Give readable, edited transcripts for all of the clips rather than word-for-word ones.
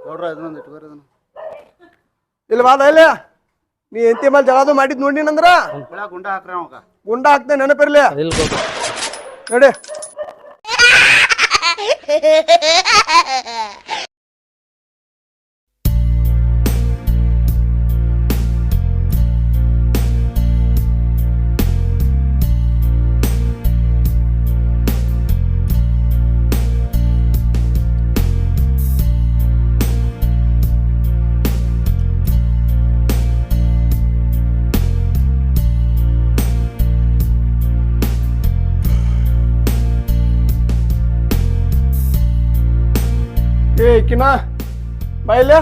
ಗೌಡ್ರ ಇದನ್ನೊಂದು ಇಟ್ಕೋರಿ ಅದನ್ನ ಇಲ್ಲಿ ಬಾದ ಇಲ್ಲ ನೀ ಎಂತಿ ಮೇಲೆ ಜಗಳದು ಮಾಡಿದ್ ನೋಡಿನಂದ್ರ ಗುಂಡ ಹಾಕ್ರಿ ಅವಾಗ ಗುಂಡ ಹಾಕ್ತೆ ನೆನಪಿರ್ಲಿ ಇಲ್ಲ ಗೌಡ್ರ ನಡಿ ಕಿನ ಬಾಯಿಲ್ಲ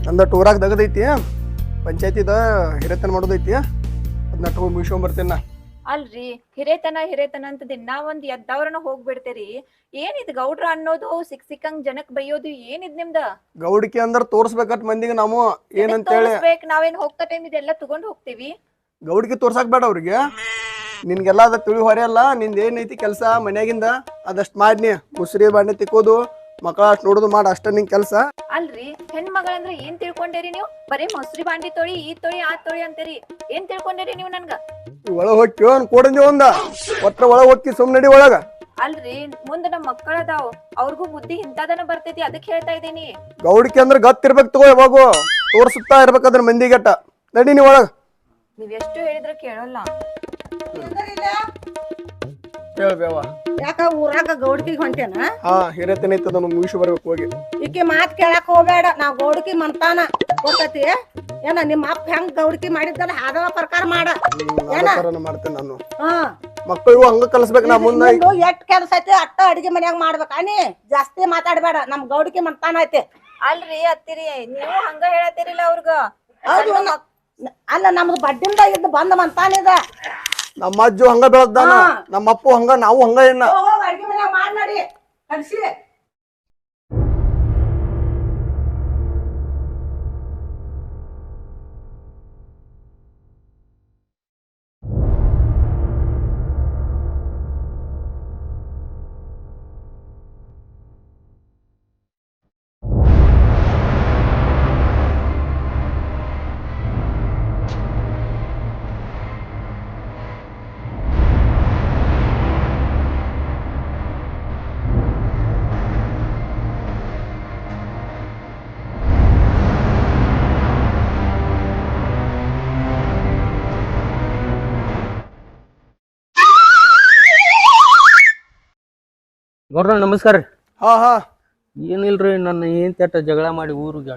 ನಂದ ಟೂರಾಗ ದಗದೈತಿ ಪಂಚಾಯತಿದ ಹಿರೇತನ ಮಾಡೋದೈತಿ ಅದನ್ನ ಟೂರ್ ಮುಗಿಸ್ಕೊಂಡ್ ನಾ ಅಲ್ರಿ ಹಿರೇತನ ಅಂತ ದಿನಾ ಒಂದ್ ಎದ್ದವ್ರನ್ನ ಹೋಗ್ಬಿಡ್ತೇರಿ ಏನಿದ್ ಗೌಡ್ರ ಅನ್ನೋದು ಸಿಕ್ಕಂಗ್ ಜನಕ್ ಬೈಯೋದು ಏನಿದ್ ನಿಮ್ದ ಗೌಡಿಕೆ ಅಂದ್ರ ತೋರ್ಸ್ಬೇಕತ್ ಮಂದಿಗೆ ನಾವು ಏನಂತ ಹೇಳಿ ನಾವೇನ್ ಹೋಗ್ತಾ ಟೈಮ್ ಇದೆಲ್ಲ ತಗೊಂಡ್ ಹೋಗ್ತೀವಿ ಗೌಡಿಗೆ ತೋರ್ಸಾಕ್ ಬೇಡ ಅವ್ರಿಗೆ ನಿನ್ಗೆಲ್ಲ ಅದ ತಿಳಿ ಹೊರೆ ಅಲ್ಲ ನಿಂದ ಏನೈತಿ ಕೆಲಸ ಮನ್ಯಾಗಿಂದ ಅದಷ್ಟ್ ಮಾಡ್ನಿ ಮುಸ್ರಿ ಬಾಂಡೆ ತಿಕ್ಕೋದು ಮಕ್ಕಳ ಅಷ್ಟ್ ನೋಡೋದು ಮಾಡ ಅಷ್ಟ ನಿನ್ ಕೆಲಸ ಅಲ್ರಿ ಹೆಣ್ಮಗಳಂದ್ರ ಏನ್ ತಿಳ್ಕೊಂಡೇರಿ ನೀವು ಬರೀ ಮೊಸರಿ ಬಾಂಡಿ ತೊಳಿ ಈ ತೊಳಿ ಆ ತೊಳಿ ಅಂತೀರಿ ಏನ್ ತಿಳ್ಕೊಂಡೇರಿ ನೀವು ನನ್ಗ ಒಳಗ್ ಹೋಗ್ತೀವ ಕೊಡಂದಿ ಒಂದ ಒಟ್ಟ ಒಳಗ್ ಹೋಗಿ ಸುಮ್ ನಡಿ ಒಳಗ ಅಲ್ರಿ ಮುಂದ ನಮ್ ಮಕ್ಕಳದಾವ್ ಅವ್ರಿಗೂ ಬುದ್ಧಿ ಇಂತಾದನ ಬರ್ತೈತಿ ಅದಕ್ಕೆ ಹೇಳ್ತಾ ಇದೀನಿ ಗೌಡಿಕೆ ಅಂದ್ರ ಗತ್ತಿರ್ಬೇಕ್ ತಗೋ ಯಾವಾಗೂ ತೋರ್ಸುತ್ತಾ ಇರ್ಬೇಕಾದ್ರ ಮಂದಿಗೆಟ್ಟ ನಡಿ ನೀ ಒಳಗ ನೀವ್ ಎಷ್ಟು ಹೇಳಿದ್ರ ಕೇಳಲ್ಲ ಹೇಳ್ಬೇವ ಯಾಕ ಊರಾಗ ಗೌಡ್ಕಿಗ್ ಹೊಂಟೇನ ಹಾ ಹಿರೇತನ ಐತದ ಮುಗಿಸಿ ಬರ್ಬೇಕು ಹೋಗಿ ಈಕಿ ಮಾತ್ ಕೇಳಕ್ ಹೋಗ್ಬೇಡ ನಾವ್ ಗೌಡ್ಕಿ ಮಂತಾನ ಗೊತ್ತತಿ ಏನ ನಿಮ್ಮ ಅಪ್ಪ ಹೆಂಗ್ ಗೌಡ್ಕಿ ಮಾಡಿದ್ದಲ್ಲ ಅದವ ಪ್ರಕಾರ ಮಾಡ ಏನ ಮಾಡ್ತೇನೆ ನಾನು ಹಾ ಮಕ್ಕಳಿಗೂ ಹಂಗ ಕಲಿಸ್ಬೇಕು ನಾ ಮುಂದ ಎಷ್ಟ್ ಕೆಲ್ಸ ಐತಿ ಅಟ್ಟ ಅಡಿಗೆ ಮನ್ಯಾಗ ಮಾಡ್ಬೇಕ ನೀ ಜಾಸ್ತಿ ಮಾತಾಡ್ಬೇಡ ನಮ್ ಗೌಡ್ಕಿ ಮಂತಾನ ಐತಿ ಅಲ್ರಿ ಅತ್ತಿರಿ ನೀವು ಹಂಗ ಹೇಳತ್ತೀರಿಲ್ಲ ಅವ್ರಗ ಹೌದು ಅಲ್ಲ ನಮ್ದು ಬಡ್ಡಿಂದ ಇದ್ದು ಬಂದ ಮಂತಾನಿದ ನಮ್ಮ ಅಜ್ಜು ಹಂಗ ಬೆಳದ್ದಾನ ನಮ್ಮ ಅಪ್ಪು ಹಂಗ ನಾವು ಹಂಗ ಏನ ಅಡಿಗೆ ಮನ್ಯಾಗ ಮಾಡ್ ನಡಿ ಕಳ್ಸಿ ಗೌಡ್ರ ನಮಸ್ಕಾರ ರೀ ಹಾ ಹಾ ಏನಿಲ್ರಿ ನನ್ನ ಏನ್ ತೆಟ್ಟ ಜಗಳ ಮಾಡಿ ಊರಿಗೆ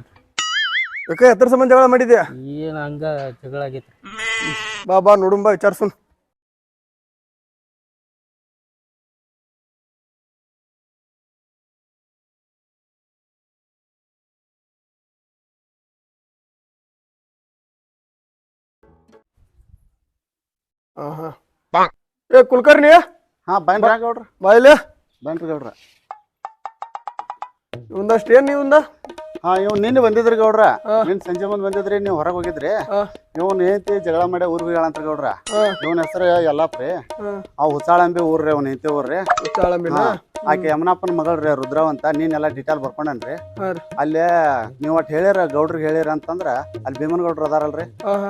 ಯಾಕ ಎತ್ತರ ಸಂಬಂಧ ಜಗಳ ಮಾಡಿದ್ಯಾ ಏನ್ ಹಂಗ ಜಗಳ ಆಗೈತ್ರಿ ಬಾ ಬಾ ನೋಡುಂಬಾ ವಿಚಾರ್ಸುನ್ ಏ ಕುಲಕರ್ಣಿ ಹಾ ಬನ್ರಿ ಗೌಡ್ರ ಬಾಯಿಲೆ ಬನ್ರಿ ಗೌಡ್ರ ಇವಂದಷ್ಟು ಏನ್ ನೀವಂದ ಹಾ ಇವ್ ನಿನ್ನೆ ಬಂದಿದ್ರಿ ಗೌಡ್ರ ನಿನ್ ಸಂಜೆ ಮುಂದ್ ಬಂದಿದ್ರಿ ನೀವ್ ಹೊರಗ್ ಹೋಗಿದ್ರಿ ಇವನ್ ಹೆಂಡತಿ ಜಗಳ ಮಾಡಿ ಊರ್ಗ್ ಹೇಳಂತ ಗೌಡ್ರ ಇವನ್ ಹೆಸರು ಯಲ್ಲಾಪ್ರಿ ಅವ್ ಹುಚ್ಚಾಳಂಬಿ ಊರ್ರಿ ಅವ್ನ ಹೆಂಡತಿ ಊರ್ರಿ ಆಕೆ ಯಮನಪ್ಪನ ಮಗಳ್ರಿ ರುದ್ರವ್ ಅಂತ ನೀನೆಲ್ಲಾ ಡೀಟೇಲ್ ಬರ್ಕೊಂಡನ್ರಿ ಅಲ್ಲೇ ನೀವ್ ಒಟ್ ಹೇಳಿರ ಗೌಡ್ರಿಗೆ ಹೇಳಿರ ಅಂತಂದ್ರ ಅಲ್ಲಿ ಭೀಮನ್ ಗೌಡ್ರ ಅದಾರಲ್ರಿ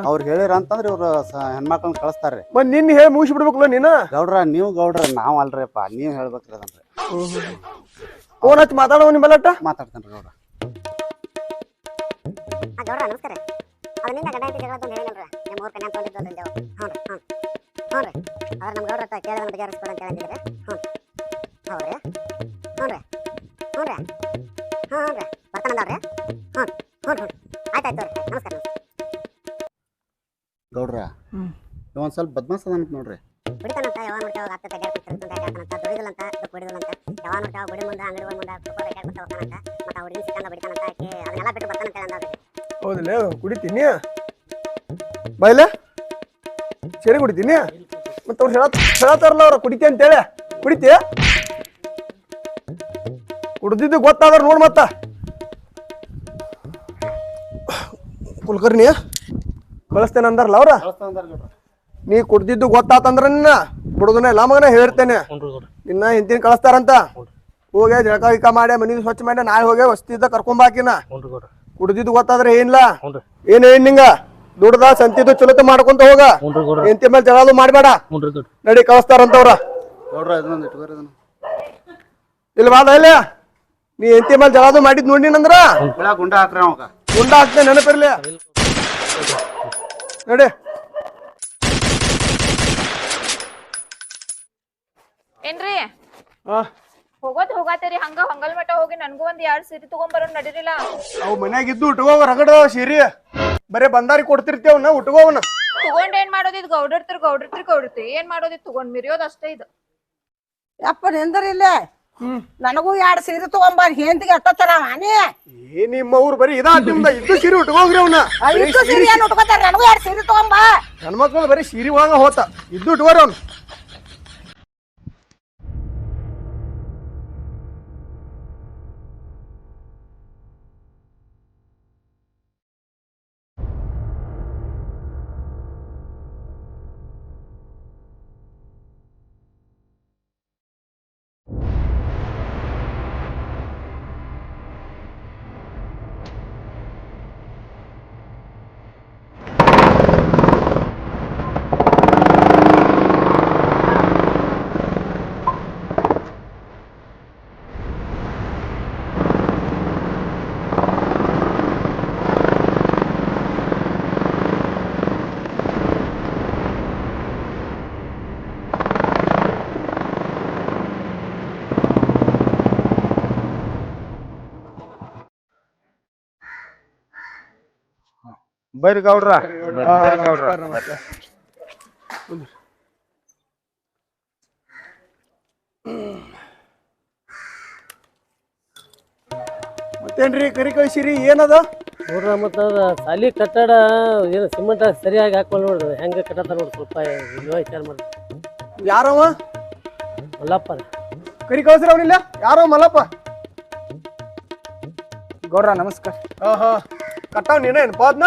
ಅವ್ರ ಹೇಳಿರ ಅಂತಂದ್ರ ಇವ್ರ ಹೆಣ್ಮಕ್ಳನ್ನ ಕಳಿಸ್ತಾರ್ರಿ ಮತ್ ನಿನ್ ಹೇಳಿ ಮುಗಿಸಿ ಬಿಡ್ಬೇಕಲ್ಲ ನೀನ ಗೌಡ್ರ ನೀವ್ ಗೌಡ್ರ ನಾವ್ ಅಲ್ರಿಪ್ಪ ನೀವ್ ಹೇಳ್ಬೇಕ್ರಿ ಅದನ್ರಿ ಫೋನ್ ಹಚ್ಚಿ ಮಾತಾಡೋ ನಿಮ್ಮಲ್ಲಟ್ಟ ಮಾತಾಡ್ತೇನ್ರಿ ಗೌಡ್ರ ಗೌಡ್ರ ನಮಸ್ಕಾರ ಅದನ್ನ ಗಂಡ ಹೆಂಡತಿ ಜಗಳ ತಂದು ಹೇಳಿಲ್ರ ನಿಮ್ಮ ಊರ್ ಕನ್ಯಾನ್ ತೊಗೊಂಡಿದ್ದು ಅಂದೇವು ಹ್ಞೂ ರೀ ಅದ್ರ ನಮ್ಮ ಗೌಡ್ರ ಹತ್ರ ಕೇಳಿದ್ರೆ ಬಗೆಹರಿಸ್ಕೊಡು ಅಂತ ಹೇಳಿದ್ರೆ ಹೌದ್ರಿ ಹ್ಞೂ ಬರ್ತಾನಂದವ್ರಿ ಹ್ಞೂ ಆಯ್ತಾಯ್ತು ನಮಸ್ಕಾರ ಗೌಡ್ರ ಒಂದ್ ಸ್ವಲ್ಪ ಬದ್ಮಾಸ್ ಅದಂತ ನೋಡ್ರಿ ಬಿಡ್ತಾನಂತ ಯಾವ ನೋಡ್ತೇವೆ ಆಗ್ತದೆ ಅಡ್ಡಾಡ್ತಾನಂತ ದುಡಿದಲ್ಲಂತ ಕುಡಿದಲ್ಲಂತ ಯಾವ ನೋಡ್ತೇವೆ ಗುಡಿ ಮುಂದೆ ಅಂಗಡಿ ಮುಂದೆ ತುಪ್ಪ ಅಡ್ಡಾಡ್ಕೊತ ಹೋಗ್ತಾನಂತ ಮತ್ತೆ ಆ ಹುಡುಗಿನ ಸಿಕ್ಕಂದ ಬಿಡ್ತಾನಂತ ಆಕೆ ಅದನ್ನೆಲ್ಲ ಬಿಟ್ಟು ಬರ್ತಾನಂತ ಹೇಳಂದವ್ರಿ ಹೌದಿಲ್ಲ ಕುಡಿತೀನಿ ಬಾಯಿಲೆ ಸೇರಿ ಕುಡಿತೀನಿ ಮತ್ತ ಅವ್ರು ಹೇಳತ್ತಾರಲ್ಲ ಅವ್ರ ಕುಡಿತಿ ಅಂತೇಳಿ ಕುಡಿತಿ ಕುಡ್ದಿದ್ದು ಗೊತ್ತಾದ್ರ ನೋಡ್ ಮತ್ತ ಕುಲಕರ್ಣಿ ಕಳಿಸ್ತೇನೆ ಅಂದಾರಲ್ಲ ಅವ್ರ ನೀ ಕುಡ್ದಿದ್ದು ಗೊತ್ತಾತಂದ್ರ ನಿನ್ನ ಬಿಡುದನ್ನ ಎಲ್ಲ ಮಗನ ಹೇಳಿರ್ತೇನೆ ನಿನ್ನ ಹಿಂದಿನ ಕಳಿಸ್ತಾರಂತ ಹೋಗಿ ಜಳಕ ಗಿಕ ಮಾಡಿ ಮನಿ ಸ್ವಚ್ಛ ಮಾಡಿ ನಾಳೆ ಹೋಗಿ ವಸ್ತಿದ್ದ ಕರ್ಕೊಂಬಾಕಿನ ಹುನ್ರಿ ಗೌಡ್ರ ಕುಡ್ದಿದ್ದು ಗೊತ್ತಾದ್ರೆ ಏನಿಲ್ಲ ಹುನ್ರಿ ಏನ್ ಹೇಳಿ ನಿಂಗ ದುಡ್ದ ಸಂತಿದ್ದು ಚಲೋತ ಮಾಡ್ಕೊಂತ ಹೋಗ ಹುನ್ರಿ ಗೌಡ್ರ ಎಂತಿ ಮೇಲೆ ಜಗಳದು ಮಾಡ್ಬೇಡ ಹುನ್ರಿ ಗೌಡ್ರ ನಡಿ ಕಳಿಸ್ತಾರಂತವ್ರ ಗೌಡ್ರ ಇದನ್ನೊಂದು ಇಟ್ಕೋರಿ ಇದನ್ನ ಇಲ್ಲಿ ಬಾದ ಇಲ್ಲ ನೀ ಎಂತಿ ಮೇಲೆ ಜಗಳದು ಮಾಡಿದ್ ನೋಡಿನಂದ್ರ ಬೆಳಗ್ಗೆ ಗುಂಡ ಹಾಕ್ರಿ ಅವಾಗ ಗುಂಡ ಹಾಕ್ತೆ ನೆನಪಿರ್ಲಿ ನಡಿ ಏನ್ರಿ ಹಾ ಹೋಗತ್ತೇರಿ ಹಂಗ ಹಂಗಲ್ ಮಠ ಹೋಗಿ ನನ್ಗೂ ಒಂದ್ 2 ಸೀರೆ ತಗೊಂಬರೋನ್ ನಡೀರಿಲ್ಲ. ಅವ್ ಮನ್ಯಾಗ ಇದ್ದು ಉಟ್ಕೋವ ರಗಡ ಸೀರಿ ಬರೇ ಬಂದಾರಿ ಕೊಡ್ತಿರ್ತೇವನ್ನ ಉಟ್ಕೋವನ ತಗೊಂಡ್ ಏನ್ ಮಾಡೋದು ಇದು ಗೌಡರ್ತಿ ಏನ್ ಮಾಡೋದು ತಗೊಂಡ್ ಮಿರಿಯೋದ್ ಅಷ್ಟೇ ಇದು. ಯಪ್ಪ ನಿಂದ್ರಿಲ್ಲ ನನಗೂ 2 ಸೀರೆ ತಗೊಂಬ ಹೆಂತಿಗೆ ಅಟ್ಟತ್ತಾರ ಮಾನಿ ಏ ನಿಮ್ಮ ಊರ್ ಬರೀ ಇದಾ ನಿಮ್ದ ಇದ್ದು ಸೀರೆ ಉಟ್ಕೋಗ್ರಿ ಅವನ ಇಷ್ಟು ಸೀರೆ ಏನ್ ಉಟ್ಕೋತಾರ ನನಗೂ 2 ಸೀರೆ ತಗೊಂಬ ಹೆಣ್ಮಕ್ಳು ಬರೀ ಸೀರೆ ಒಳಗ ಹೋತ ಇದ್ದು ಉಟ್ಕೋರಿ ಅವ್ನ ಬರ್ರಿ ಗೌಡ್ರ ಮತ್ತೇನ್ರಿ ಕರಿ ಕಳಿಸಿರಿ ಏನದ ನೋಡ್ರ ಮತ್ತ ಸಾಲಿ ಕಟ್ಟಡ ಏನು ಸಿಮೆಂಟ್ ಸರಿಯಾಗಿ ಹಾಕೊಂಡ್ ನೋಡ್ರಿ ಹೆಂಗ ಕಟ್ಟತಾರ ನೋಡ್ರಿ ಸ್ವಲ್ಪ ವಿಚಾರ ಮಾಡ್ರಿ ಯಾರವ ಮಲ್ಲಪ್ಪ ಕರಿ ಕಳ್ಸ್ರಿ ಅವನಿಲ್ಲ ಯಾರೋ ಮಲ್ಲಪ್ಪ ಗೌಡ್ರ ನಮಸ್ಕಾರ. ಆಹಾ ಕಟ್ಟಾವ್ ನೀನೇನ್ ಪಾದ್ನ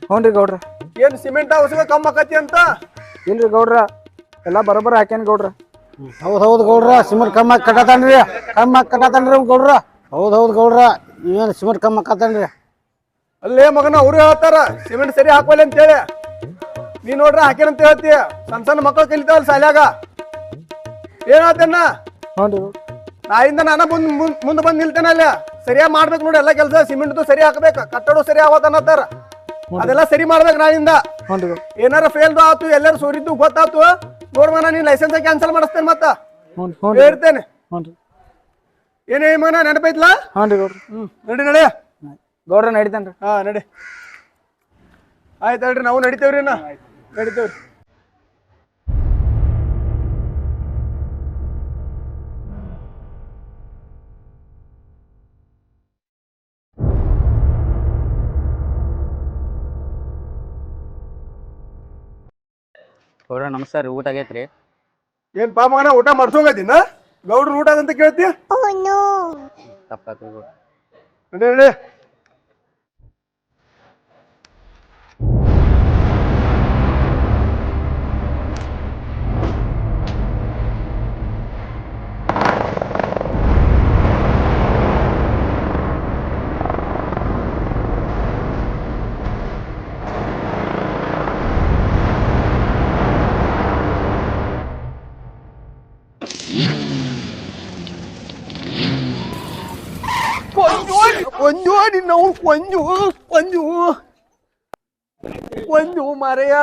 ಹ್ಞೂನ್ರಿ ಗೌಡ್ರ. ಏನ್ ಸಿಮೆಂಟ್ ಹೊಸಗ ಕಮ್ಮ ಆಕತಿ ಅಂತ ಇಲ್ರಿ ಗೌಡ್ರ ಎಲ್ಲ ಬರೋಬ್ಬರ ಹಾಕ್ಯಾನ ಗೌಡ್ರ. ಹೌದು ಗೌಡ್ರ ಸಿಮೆಂಟ್ ಕಮ್ಮ ಕಟ್ಟತಾನ್ರಿ ಗೌಡ್ರ ಹೌದು ಗೌಡ್ರ ನೀವೇನು ಸಿಮೆಂಟ್ ಕಮ್ಮ ಕಟ್ಟತಾನ್ರಿ ಅಲ್ಲೇ ಮಗನ ಅವ್ರು ಹೇಳ್ತಾರ ಸಿಮೆಂಟ್ ಸರಿ ಹಾಕೋಲ್ಲ ಅಂತ ಹೇಳಿ ನೀ ನೋಡ್ರ ಹಾಕ್ಯಾನಂತ ಹೇಳ್ತೀಯ ಸಣ್ಣ ಮಕ್ಕಳು ಕಲಿತಾವಲ್ಲ ಶಾಲ್ಯಾಗ ಏನ್ ಹೇಳ್ತೇನ ಹ್ಞೂನ್ರಿ ನಾಯಿಂದ ನಾನ ಮುಂದ್ ಬಂದ್ ನಿಲ್ತೇನ ಅಲ್ಲ ಸರಿಯಾಗಿ ಮಾಡ್ಬೇಕು ನೋಡಿ ಎಲ್ಲ ಕೆಲಸ ಸಿಮೆಂಟ್ ಸರಿ ಹಾಕ್ಬೇಕು ಕಟ್ಟಡ ಸರಿ ಆವತ್ತನ್ನತ್ತಾರ ಅದೆಲ್ಲ ಸರಿ ಮಾಡ್ಬೇಕು ನಾಳಿಂದ. ಹ್ಞೂನ್ರಿ ಗೌಡ್ರ. ಏನಾರ ಫೇಲ್ದು ಆತು ಎಲ್ಲಾರು ಸೋರಿದ್ದು ಗೊತ್ತಾತು ನೋಡ್ಮನ ನೀನ್ ಲೈಸೆನ್ಸ್ ಕ್ಯಾನ್ಸಲ್ ಮಾಡಿಸ್ತೇನೆ ಮತ್ತ ಹ್ಞೂನ್ರಿ ಹೇಳ್ತೇನೆ. ಹ್ಞೂನ್ರಿ ಏನೇ ಮನ ನೆನಪೈತ್ಲಾ? ಹ್ಞೂನ್ರಿ ಗೌಡ್ರ. ನಡಿ ಗೌಡ್ರ ನಡಿತಾನ್ರಿ. ಹಾ ನಡಿ ಆಯ್ತು ಹೇಳ್ರಿ ನಾವು ನಡಿತೇವ್ರಿ ನಡಿತೇವ್ರಿ. ಗೌಡ್ರ ನಮಸ್ಕಾರ ರೀ, ಊಟ ಆಗೈತ್ರಿ? ಏನ್ ಪಾ ಮಗನ ಊಟ ಮಾಡ್ಸೋಗದಿನ ಗೌಡ್ರ ಊಟ ಅಂತ ಕೇಳ್ತಿ ತಪ್ಪಾತು ಗೌಡ್ರ. ನಡಿ ನಡಿ ಕೊಂಜು ಮಾರಯ್ಯ.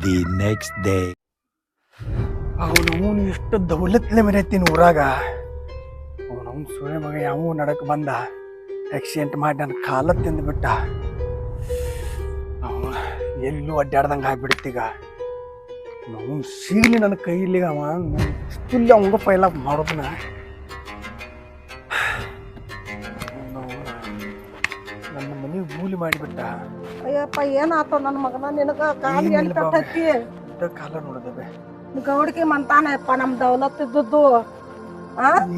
The next day. ಅವನು ಎಷ್ಟು ದೌಲತ್ಲೆ ಮೆರೆತೀನಿ ಊರಾಗ. ಅವನು ಸೂರ್ಯ ಮಗ ಯಾವ ನಡಕ್ ಬಂದ ಆಕ್ಸಿಡೆಂಟ್ ಮಾಡಿ ನನ್ನ ಕಾಲ ತಿಂದ್ಬಿಟ್ಟ. ಅವನು ಎಲ್ಲೂ ಅಡ್ಡಾಡ್ದಂಗೆ ಆಗ್ಬಿಡ್ತೀಗ. ಅವನು ಸಿಗ್ಲಿ ನನ್ನ ಕೈಲಿಗ ಅವ ಇಷ್ಟಿಲ್ಲ ಅವಂಗ ಪೈಲ ಮಾಡೋದನ್ನ. ನನ್ನ ಮನೆ ಗೂಲಿ ಮಾಡಿಬಿಟ್ಟ. ಅಯ್ಯಪ್ಪ ಏನಾತ ನನ್ನ ಮಗನ ನಿನಗ ಕಾಲ್ ಎಲ್ಲಿ ಕಟ್ಟೈತಿ ಕಾಲ ನೋಡದವೆ ಗೌಡಿಗೆ ಮಂತಾನಪ್ಪ ನಮ್ ದೌಲತ್ ಇದ್ದದ್ದು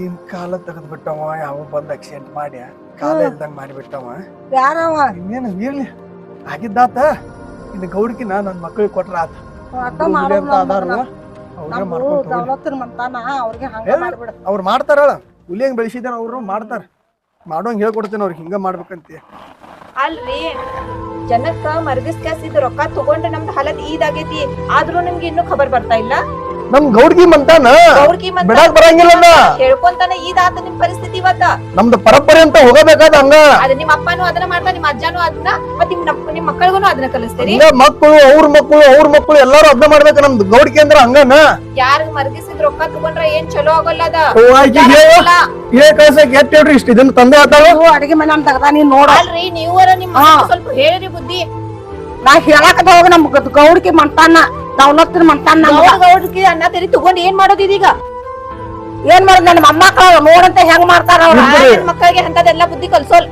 ಏನ್ ಕಾಲ ತೆಗೆದ್ ಬಿಟ್ಟವ ಯಾವ ಬಂದ್ ಆಕ್ಸಿಡೆಂಟ್ ಮಾಡಿ ಕಾಲ ಇಲ್ದಂಗ ಮಾಡಿಬಿಟ್ಟವ. ಯಾರವ ಇನ್ನೇನು ಇರ್ಲಿ ಆಗಿದ್ದಾತ ಇನ್ನು ಗೌಡಿಕಿನ ನನ್ನ ಮಕ್ಕಳಿಗೆ ಕೊಟ್ರ ಆತ. ಅಟ್ಟ ಮಾಡೋದು ಅದಾರು ನಮ್ದು ದೌಲತ್ತಿನ ಮಂತಾನ ಅವ್ರಿಗೆ ಹಂಗ ಮಾಡ್ಬಿಡ. ಅವ್ರು ಮಾಡ್ತಾರಲ್ಲ ಹುಲಿ ಹೆಂಗ್ ಬೆಳೆಸಿದಾರ ಅವ್ರು ಮಾಡ್ತಾರ ಮಾಡೋಂಗ್ ಹೇಳ್ಕೊಡ್ತೇನೆ ಅವ್ರಿಗೆ ಹಿಂಗ ಮಾಡ್ಬೇಕಂತ. ಅಲ್ರಿ ಜನಕ್ಕ ಮರ್ಗಸ್ ಕ್ಯಾಸಿದ್ ರೊಕ್ಕ ತಗೊಂಡ್ರೆ ನಮ್ದು ಹಾಲತ್ ಈದಾಗೈತಿ, ಆದ್ರೂ ನಿಮ್ಗೆ ಇನ್ನೂ ಖಬರ್ ಬರ್ತಾ ಇಲ್ಲ. ನಮ್ ಗೌಡ್ಗಿ ಮಂತಾನ ಗೌಡ್ಗಿ ಮಂತಾನ ಬಿಡಾಕ್ ಬರಂಗಿಲ್ಲ. ಹೇಳ್ಕೊಂತಾನ ಈದಾತ ನಿಮ್ ಪರಿಸ್ಥಿತಿ ಇವತ್ತ. ನಮ್ದು ಪರಂಪರೆ ಅಂತ ಹೋಗಬೇಕಾದ ಹಂಗ. ಅದ ನಿಮ್ ಅಪ್ಪನೂ ಅದನ್ನ ಮಾಡ್ತಾರ, ನಿಮ್ ಅಜ್ಜನೂ ಅದನ್ನ, ಮತ್ ನಿಮ್ ಮಕ್ಕಳಿಗೂ ಅದನ್ನ ಕಲಿಸ್ತೀರಿ. ಮಕ್ಕಳು ಅವ್ರ ಮಕ್ಕಳು ಎಲ್ಲಾರು ಅದನ್ನ ಮಾಡ್ಬೇಕ. ನಮ್ದು ಗೌಡ್ಕಿ ಅಂದ್ರ ಹಂಗನ. ಯಾರ ಮರ್ಗಿಸಿದ್ ರೊಕ್ಕ ತಗೊಂಡ್ರ ಏನ್ ಚಲೋ ಆಗಲ್ಲ ಅದ. ಕಳ್ಸಕ್ ಎಟ್ ಹೇಳ್ರಿ ಇಷ್ಟ ಇದನ್ನ ತಂದೆ ಆತಾಳು. ಅಡಿಗೆ ಮನೆ ತಗದ ನೀನ್ ನೋಡ. ಅಲ್ರಿ ನೀವರ ನಿಮ್ ಮಕ್ಳಿಗೆ ಸ್ವಲ್ಪ ಹೇಳಿರಿ ಬುದ್ಧಿ. ನಾ ಹೇಳಕದ ಹೋಗ ನಮ್ ಗೌಡ್ಕಿ ಮಂತಾನ ದೌಲತ್ತಿನ ಮಂತಾನ. ಗೌಡ್ಕಿ ಅನ್ನ ತೆರಿ ತಗೊಂಡ್ ಏನ್ ಮಾಡೋದ್ ಇದೀಗ? ಏನ್ ಮಾಡೋದ್? ನನ್ನ ಮೊಮ್ಮಕ್ಕಳ ನೋಡಂತ ಹೆಂಗ್ ಮಾಡ್ತಾರ ಅವ್ರ. ಮಕ್ಕಳಿಗೆ ಅಂತದೆಲ್ಲ ಬುದ್ಧಿ ಕಲ್ಸೋಲ್.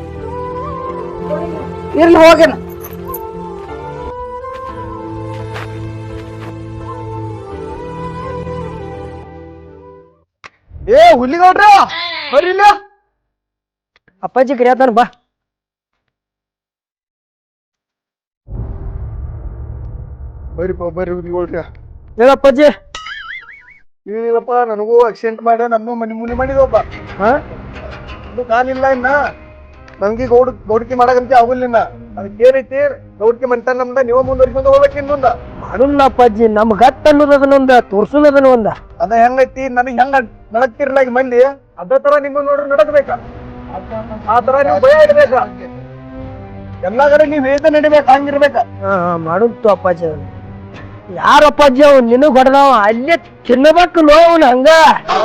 ಇರ್ಲಿ ಹೋಗಿನ. ಹುಲಿಗೌಡ್ರ ಬರ್ರಿಲ್ಲ. ಅಪ್ಪಾಜಿ ಕರಿಯಾತಾನ ಬಾ. ಬರ್ರಿ ಹುಲಿಗೌಡ್ರ. ಹೇಳಪ್ಪಾಜಿ. ಏನಿಲ್ಲಪ್ಪ, ನನಗೂ ಆಕ್ಸಿಡೆಂಟ್ ಮಾಡ್ಯ, ನನ್ನ ಮನಿ ಮುನಿ ಮಾಡಿದೊಬ್ಬ. ಕಾಲಿಲ್ಲ ಇನ್ನ. ನನ್ಗೆ ಗೌಡ್ಕಿ ಮಾಡಕಂತ ಆಗುಲ್ಲ. ಅದಕ್ಕೆ ಏನೈತಿ, ಗೌಡ್ಕಿ ಮಂತಾನ ನಮ್ದ ನೀವ ಮುಂದುವರ್ಸ್ಕೊಂಡ್ ಹೋಗ್ಬೇಕು ಇನ್ನೊಂದ. ಮಾಡೋಲ್ಲ ಅಪ್ಪಾಜಿ, ನಮ್ ಗಟ್ ಅನ್ನೋದನ್ನೊಂದ ತೋರ್ಸೋದನ್ನ ಒಂದ. ಅದ ಹೆಂಗೈತಿ, ನನಗ್ ಹೆಂಗ ನಡಕ್ತಿರ್ಲ ಈಗ ಮಂದಿ, ಅದ ತರ ನಿಮ್ಮ ನೋಡ್ರಿ ನಡಕ್ಬೇಕ. ಆ ತರ ನೀವು ಭಯ ಇಡ್ಬೇಕ. ಎಲ್ಲಾ ಕಡೆ ನೀವ್ ಹೇತ ನಡಿಬೇಕ, ಹಂಗಿರ್ಬೇಕ. ಮಾಡುತ್ತು ಅಪ್ಪಾಜಿ. ಯಾರ ಅಪ್ಪಾಜಿ ಅವ್ ನಿನಗ್ ಹೊಡೆದವ ಅಲ್ಲೇ ತಿನ್ನಬೇಕು ಲೋ ಅವ್ನ ಹಂಗ.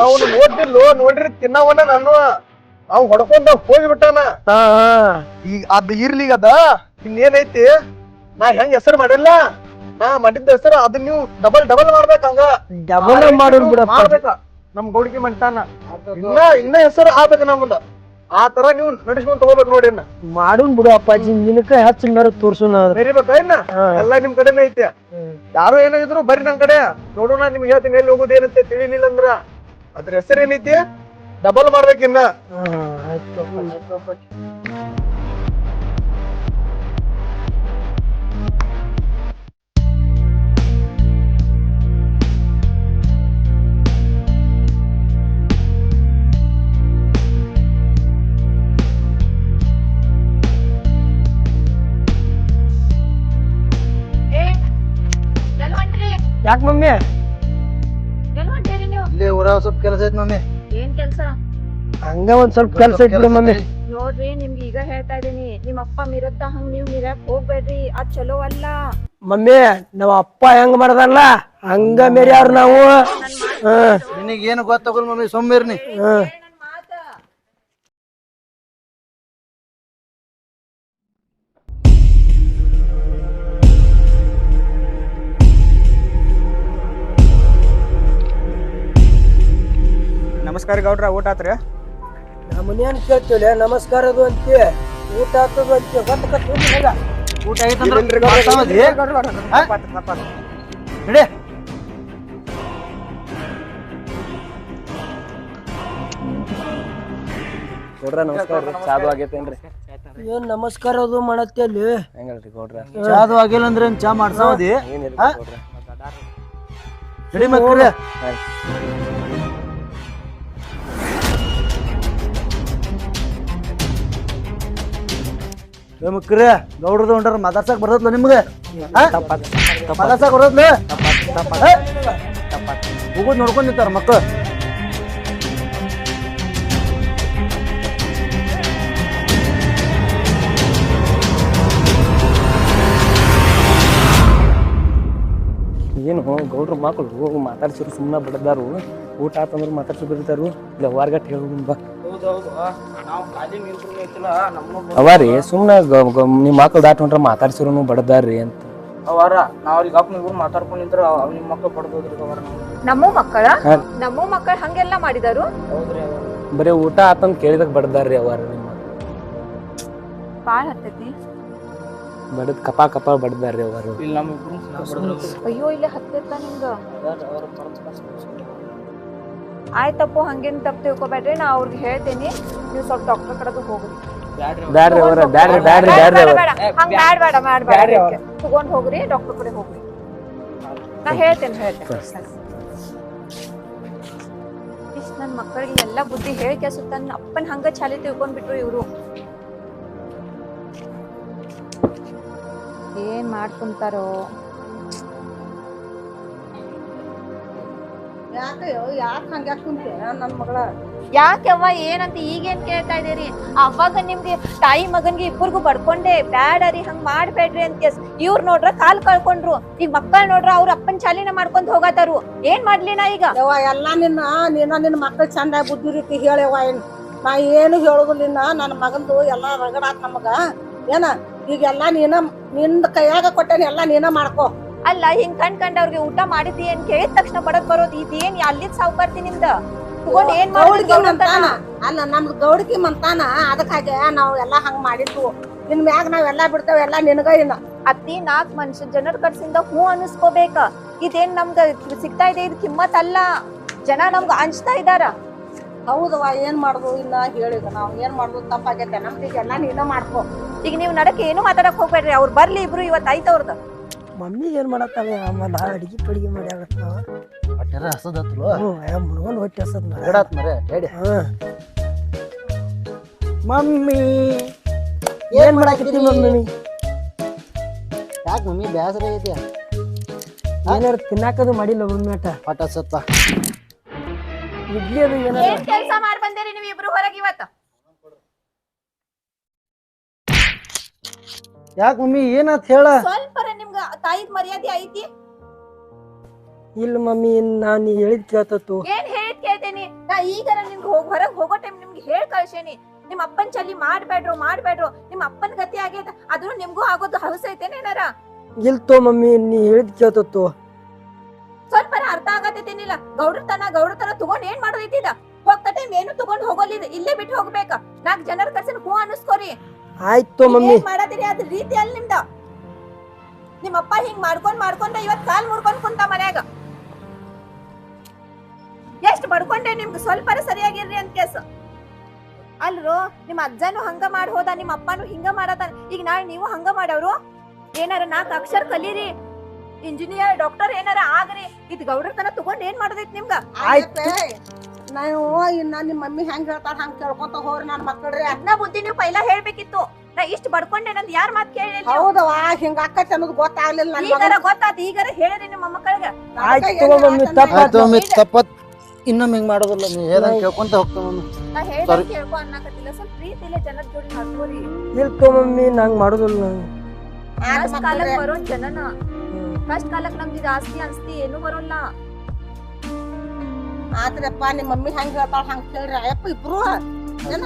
ಅವ್ನು ನೋಡ್ರಿ ತಿನ್ನವನ ನಾನು. ಅವ್ ಹೊಡ್ಕೊಂಡ ಹೋಗ್ಬಿಟ್ಟಾನ. ಈಗ ಅದ್ ಇರ್ಲಿಗ ಅದ ಇನ್ನೇನೈತಿ, ನಾ ಹೆಂಗ್ ಹೆಸರು ಮಾಡಿಲ್ಲ, ನಾ ಮಾಡಿದ್ದ ಹೆಸರು ಅದನ್ನ ನೀವು ಡಬಲ್ ಮಾಡ್ಬೇಕ. ಹಂಗ ಡಬಲ್ ಮಾಡೋದ್ ಬಿಡಪ್ಪ. ಮಾಡ್ಬೇಕ. ನಮ್ ಗೌಡ್ಕಿ ಮಂಟಾನ ಇನ್ನ ಹೆಸರು ಆಗ್ಬೇಕ ನಮ್ದ. ಆ ತರ ನೀವು ನಡಿಸ್ಕೊಂಡ್ ತಗೋಬೇಕು ನೋಡಿ. ಮಾಡೋನ್ ಬಿಡು ಅಪ್ಪಾಜಿ, ನಿನಕ ಹೆಚ್ಚ ಮೇರ ತೋರ್ಸುನ ಬೆರಿಬೇಕ ಇನ್ನ. ಎಲ್ಲಾ ನಿಮ್ ಕಡೆನೇ ಐತೆ. ಯಾರು ಏನಾಗಿದ್ರು ಬರ್ರಿ ನಮ್ ಕಡೆ ನೋಡೋಣ. ನಿಮ್ಗೆ ಹೇಳ್ತೀನಿ ಎಲ್ಲಿ ಹೋಗೋದು ಏನಂತೆ ತಿಳಿಲಿಲ್ಲ ಅಂದ್ರ ಅದ್ರ ಹೆಸರು ಏನೈತಿ ಡಬಲ್ ಮಾಡ್ಬೇಕಿನ್ನ. ಯಾಕ ಮಮ್ಮಿ? ಇಲ್ಲಿ ಊರಾಗ ಸ್ವಲ್ಪ ಕೆಲಸ ಐತಿ ಮಮ್ಮಿ. ಏನ್ ಕೆಲ್ಸ? ಹಂಗ ಒಂದ್ ಸ್ವಲ್ಪ ಕೆಲ್ಸ ಐತಿ ಬಿಡು ಮಮ್ಮಿ. ನೋಡ್ರಿ ನಿಮ್ಗೆ ಈಗ ಹೇಳ್ತಾ ಇದೀನಿ, ನಿಮ್ ಅಪ್ಪ ಮೀರತ್ತ ಹಂಗ್ ನೀವ್ ಮೀರಕ್ ಹೋಗ್ಬೇಡ್ರಿ, ಅದ್ ಚಲೋ ಅಲ್ಲ. ಮಮ್ಮಿ ನಾವ್ ಅಪ್ಪ ಹೆಂಗ್ ಮಾಡದಲ್ಲ ಹಂಗ ಮೇರ್ಯಾವ್ರ ನಾವು. ನಿನಗ್ ಏನು ಗೊತ್ತಾಗಲ್ಲ ಮಮ್ಮಿ, ಸೊಮ್ಮಿರ್ನಿ. ನಮಸ್ಕಾರ ಗೌಡ್ರ, ಊಟ ಆತ್ರಿ? ನಮ್ಮ ಮನೇನ್ ಕೇಳ್ತೀವಿ ನಮಸ್ಕಾರದು ಅಂತಿ, ಊಟ ಆತದು ಅಂತಿ. ಊಟ ಐತಂದ್ರ ನಡಿ. ಗೌಡ್ರ ನಮಸ್ಕಾರ, ಚಾದು ಆಗೈತೇನ್ರಿ? ಏನ್ ನಮಸ್ಕಾರ ಅದು ಮಾಡತ್ತೆ ಅಲ್ಲಿ? ಹೆಂಗಲ್ರಿ ಗೌಡ್ರ? ಚಾದು ಆಗಿಲ್ಲ ಅಂದ್ರೆ ಚಾ ಮಾಡ್ಸಾವದಿ? ನಡಿ ಮಕ್ಕಳ್ರೆ. ಮಕ್ಕ್ರೆ ಗೌಡ್ರದ ಹೊಂಟಾರ ಮಾತಾಡ್ಸಕ್ ಬರ್ತಲ್ಲ ನಿಮ್ಗೆ? ಮಾತಾಡ್ಸಕ್ ಬರತ್ಲ? ಹೋಗೋದ್ ನೋಡ್ಕೊಂಡ್ ನಿಂತಾರ ಮಕ್ಕಳು. ಏನು ಗೌಡ್ರ ಮಕ್ಕಳು ಮಾತಾಡ್ಸಿರು ಸುಮ್ಮನೆ ಬಡದಾರು. ಊಟ ಆತಂದ್ರೆ ಮಾತಾಡ್ಸಿ ಬಿಡ್ತಾರು. ಇಲ್ಲ ಹೊರಗಟ್ಟ ಹೇಳು ಬಾ. ಅವಾರಿ ಸುಮ್ಮನೆ ನಿಮ್ಮ ಮಕ್ಳು ದಾಟ್ ಹೊಂಟ್ರ ಮಾತಾಡ್ಸಿರು ಬಡದಾರ್ರಿ ಅಂತ. ಅವರ ನಾವ್ ಅವ್ರಿಗೆ ಅಪ್ಪನಿಗೂ ಮಾತಾಡ್ಕೊಂಡ್ ನಿಂತ್ರ ನಿಮ್ ಮಕ್ಳು ಪಡ್ದೋದ್ರಿ ಅವರ. ನಮ್ಮ ಮಕ್ಕಳ ಹಂಗೆಲ್ಲ ಮಾಡಿದಾರು. ಬರೀ ಊಟ ಆತಂದ್ ಕೇಳಿದಾಗ ಬಡದಾರ್ರಿ ಅವಾರ. ನಿಮ್ಮ ಬಾಳ್ ಹತ್ತೈತಿ ಬಡದ್ ಕಪ ಬಡದಾರ್ರಿ ಅವರು. ಅಯ್ಯೋ ಇಲ್ಲಿ ಹತ್ತಿತ್ತ ನಿಮ್ಗ. ಆಯ್ತಪ್ಪು, ಹಂಗೇನ್ ತಪ್ಪು ತಿಳ್ಕೊಬೇಡ್ರಿ, ನಾ ಅವ್ರಿಗೆ ಹೇಳ್ತೇನಿ. ನೀವು ಸ್ವಲ್ಪ ಡಾಕ್ಟರ್ ಕಡೆದು ಹೋಗ್ರಿ. ಬ್ಯಾಡ್ರಿ ಅವರ, ಬ್ಯಾಡ್ರಿ ಬ್ಯಾಡ್ರಿ ಬ್ಯಾಡ್ರಿ ಅವರ. ಹಂಗ ಬ್ಯಾಡ ತಗೊಂಡ್ ಹೋಗ್ರಿ, ಡಾಕ್ಟರ್ ಕಡೆ ಹೋಗ್ರಿ. ನಾ ಹೇಳ್ತೇನೆ. ನನ್ ಮಕ್ಕಳಿಗೆ ಎಲ್ಲಾ ಬುದ್ಧಿ ಹೇಳಿ ಕೆಸುತ್ತ ಅಪ್ಪನ್ ಹಂಗ ಚಾಲಿ ತಿಳ್ಕೊಂಡ್ಬಿಟ್ರು ಇವ್ರು. ಏನ್ ಮಾಡ್ಕೊಂತಾರೋ ಯಾಕೆ ಹಂಗ ಕುಂತೆ ನನ್ ಮಗಳ? ಯಾಕೆವ್ವ ಏನಂತ ಈಗೇನ್ ಕೇಳ್ತಾ ಇದೀರಿ? ಅವಾಗ ನಿಮ್ಗೆ ತಾಯಿ ಮಗನ್ಗೆ ಇಬ್ಬರಿಗೂ ಬಡ್ಕೊಂಡೆ ಬ್ಯಾಡರಿ ಹಂಗ್ ಮಾಡ್ಬೇಡ್ರಿ ಅಂತ ಇವ್ರು ನೋಡ್ರ ಕಾಲ್ ಕಳ್ಕೊಂಡ್ರು. ಈಗ ಮಕ್ಕಳು ನೋಡ್ರ ಅವ್ರ ಅಪ್ಪನ್ ಚಾಲಿನ ಮಾಡ್ಕೊಂಡ್ ಹೋಗತಾರು. ಏನ್ ಮಾಡ್ಲಿ ನಾ ಈಗ? ಎಲ್ಲಾ ನಿನ್ನ ಮಕ್ಳು ಚಂದ ಬುದ್ಧಿ ರೀತಿ ಹೇಳವ್ವ. ನಾ ಏನು ಹೇಳುದಿಲ್ಲ. ನನ್ನ ಮಗಂದು ಎಲ್ಲಾ ರಗಡಾತ್ ನಮಗ. ಏನ ಈಗೆಲ್ಲಾ ನಿಂದ ಕೈಯಾಗ ಕೊಟ್ಟೇನಿ, ಎಲ್ಲಾ ನೀನ ಮಾಡ್ಕೋ. ಅಲ್ಲ ಹಿಂಗ್ ಕಂಡ್ಕಂಡವ್ರಿಗೆ ಊಟ ಮಾಡಿದ್ದಿ ಏನ್ ಕೇಳಿದ ತಕ್ಷಣ ಬಡದ್ ಬರೋದು ಇದೇನ್ ಅಲ್ಲಿದ್ ಸಾವ್ಕಾರ್ತಿ ನಿಮ್ದ ತಗೊಂಡ್ ಏನ್ ಅಲ್ಲ ನಮ್ದು ಗೌಡಿಕಿ ಮಂತಾನ. ಅದಕ್ಕಾಗೆ ನಾವ್ ಎಲ್ಲಾ ಹಂಗ್ ಮಾಡಿದ್ವು. ನಿನ್ ಮ್ಯಾಗ ನಾವೆಲ್ಲಾ ಬಿಡ್ತೇವೆ, ಎಲ್ಲಾ ನಿನಗ ಇಲ್ಲ. ಅತ್ತಿ 4 ಮನುಷ್ಯ ಜನರ ಕಡ್ಸಿಂದ ಹೂ ಅನಿಸ್ಕೋಬೇಕ. ಇದೇನ್ ನಮ್ಗ ಸಿಗ್ತಾ ಇದೆ ಇದು ಕಿಮ್ಮತ್ ಅಲ್ಲ. ಜನ ನಮ್ಗ ಹಂಚ್ತಾ ಇದಾರ. ಹೌದವ, ಏನ್ ಮಾಡುದು ಇನ್ನ ಹೇಳಿದ ನಾವ್ ಏನ್ ಮಾಡುದು ತಪ್ಪಾಗೈತೆ. ನಮ್ದೀಗ ಎಲ್ಲಾ ನೀನ ಮಾಡ್ಕೋ. ಈಗ ನೀವ್ ನಡಕ್ಕೆ ಏನು ಮಾತಾಡಕ್ ಹೋಗ್ಬೇಡ್ರಿ. ಅವ್ರು ಬರ್ಲಿ ಇಬ್ರು ಇವತ್ ಆಯ್ತ ಅವ್ರದ್ದು. ಮಮ್ಮಿ ಏನ್ ಮಾಡತ್ತಾವೆ? ಆಮೇಲೆ ಅಡಿಗೆ ಪಡಿಗೆ ಮಾಡಿ ಆಗತ್ತಾವ. ಹೊಟ್ಟೆರ ಹಸದತ್ಲು ಮುನ್ಗೊಂಡ್ ಹೊಟ್ಟೆ ಹಸದ್ ಗಡಾತ್ ಮರೆ ಹೇಳಿ. ಮಮ್ಮಿ ಏನ್ ಮಾಡಾಕತ್ತಿ ಮಮ್ಮಿ? ಯಾಕೆ ಮಮ್ಮಿ ಬೇಸರ ಐತಿ? ಏನಾರ ತಿನ್ನಾಕದು ಮಾಡಿಲ್ಲ ಮಮ್ಮಿ ಆಟ. ಹೊಟ್ಟೆ ಹಸತ್ತ ಇಡ್ಲಿ ಅದು ಏನಾರ ಏನ್ ಕೆಲ್ಸ ಮಾಡ್ ಬಂದೇರಿ ನೀವ್ ಇಬ್ರು ಹೊರಗೆ ಇವತ್ತ? ಯಾಕೆ ಮಮ್ಮಿ ಏನಾತ್ ಹೇಳ? ಸ್ವಲ್ಪರ ನಿಮ್ಗ ತಾಯಿದ್ ಮರ್ಯಾದೆ ಐತಿ? ಇಲ್ಲ ಮಮ್ಮಿ, ನಾನ್ ಹೇಳಿದ್ ಕೇಳ್ತತ್ತು. ಏನ್ ಹೇಳಿದ್ ಕೇಳ್ತೇನಿ? ನಾ ಈಗಾರ ನಿಮ್ಗೆ ಹೊರಗ್ ಹೋಗೋ ಟೈಮ್ ನಿಮ್ಗೆ ಹೇಳ್ ಕಳ್ಸೇನಿ. ನಿಮ್ ಅಪ್ಪನ್ ಚಲಿ ಮಾಡ್ಬೇಡ್ರು. ನಿಮ್ ಅಪ್ಪನ್ ಗತಿ ಆಗೈತ, ಅದ್ರೂ ನಿಮ್ಗೂ ಆಗೋದು ಹವಸ ಐತೇನ ಏನಾರ? ಇಲ್ತೋ ಮಮ್ಮಿ, ನೀ ಹೇಳಿದ್ ಕೇಳ್ತತ್ತು. ಸ್ವಲ್ಪ ಅರ್ಥ ಆಗತ್ತೇನಿಲ್ಲ. ಗೌಡ್ರತನ ತಗೊಂಡ್ ಏನ್ ಮಾಡೋದೈತಿದ? ಹೋಗ್ತ ಟೈಮ್ ಏನು ತಗೊಂಡ್ ಹೋಗೋಲಿದ, ಇಲ್ಲೇ ಬಿಟ್ಟು ಹೋಗ್ಬೇಕ. 4 ಜನರ ಕರ್ಸಿನ ಹೂ ಅನಿಸ್ಕೋರಿ. ಆಯ್ತು ಮಮ್ಮಿ. ಮಾಡದಿರಿ ಅದ್ ರೀತಿ ಅಲ್ಲಿ ನಿಮ್ದ. ನಿಮ್ಮಪ್ಪ ಹಿಂಗ್ ಮಾಡ್ಕೊಂಡ್ ಇವತ್ ಕಾಲ್ ಮುರ್ಕೊಂಡ್ ಕುಂತ ಮನ್ಯಾಗ. ಎಷ್ಟ್ ಬಡ್ಕೊಂಡೆ ನಿಮ್ಗೆ ಸ್ವಲ್ಪರ ಸರಿಯಾಗಿರ್ರಿ ಅಂತ ಕೇಸ. ಅಲ್ರು ನಿಮ್ ಅಜ್ಜನು ಹಂಗ ಮಾಡಿ ಹೋದ, ನಿಮ್ ಅಪ್ಪನು ಹಿಂಗ ಮಾಡತಾನ. ಈಗ ನಾಳೆ ನೀವು ಹಂಗ ಮಾಡವ್ರು. ಏನಾರ 4 ಅಕ್ಷರ ಕಲೀರಿ, ಇಂಜಿನಿಯರ್ ಡಾಕ್ಟರ್ ಏನಾರ ಆಗ್ರಿ. ಇದ್ ಗೌಡ್ರತನ ತಗೊಂಡ್ ಏನ್ ಮಾಡೋದೈತಿ ನಿಮ್ಗ? ನಾವು ಇನ್ನ ನಿಮ್ ಮಮ್ಮಿ ಹೆಂಗ್ ಹೇಳ್ತಾರ ಹಂಗ್ ಕೇಳ್ಕೊಂತ ಹೋಗ್ರಿ ನನ್ ಮಕ್ಕಳ್ರಿ. ಅದ್ನ ಬುದ್ಧಿ ನೀವು ಪೈಲಾ ಹೇಳ್ಬೇಕಿತ್ತು. ನಾ ಇಷ್ಟ ಬಡ್ಕೊಂಡೆ ನಂದ್ ಯಾರ್ ಮಾತ್ ಕೇಳಿ? ಹೌದವಾ, ಹಿಂಗ ಅಕ್ಕತಿ ಅನ್ನೋದು ಗೊತ್ತಾಗ್ಲಿಲ್ಲ. ಈಗಾರ ಗೊತ್ತಾತ, ಈಗಾರ ಹೇಳಿರಿ ನಿಮ್ಮ ಮೊಮ್ಮಕ್ಕಳಿಗೆ. ಆಯ್ತು ಮಮ್ಮಿ, ತಪ್ಪತ್ ಇನ್ನೊಮ್ಮೆ ಹಿಂಗ್ ಮಾಡೋದಿಲ್ಲ. ನೀ ಹೇಳ್ದಂಗ್ ಕೇಳ್ಕೊಂತ ಹೋಗ್ತಾವ ಮಮ್ಮಿ. ನಾ ಹೇಳ್ದಂಗ್ ಕೇಳ್ಕೊ ಅನ್ನಕತ್ತಿಲ್ಲ. ಸ್ವಲ್ಪ ಪ್ರೀತಿಲೆ ಜನದ ಜೋಡಿ ನಡ್ಕೋರಿ. ಇಲ್ತೋ ಮಮ್ಮಿ, ನಂಗ್ ಮಾಡೋದಿಲ್ಲ. ಕಷ್ಟ ಕಾಲಕ್ ಬರೋ ಜನನ, ಕಷ್ಟ ಕಾಲಕ್ ನಮ್ದು ಇದು ಆಸ್ತಿ ಅನ್ಸ್ತಿ ಏನು ಬರೋಲ್ಲ. ಆದ್ರಪ್ಪ ನಿಮ್ ಮಮ್ಮಿ ಹೆಂಗ್ ಹೇಳ್ತಾಳ ಹಂಗ್ ಕೇಳ್ರಿ. ಅಯ್ಯಪ್ಪ ಇಬ್ರು ಏನ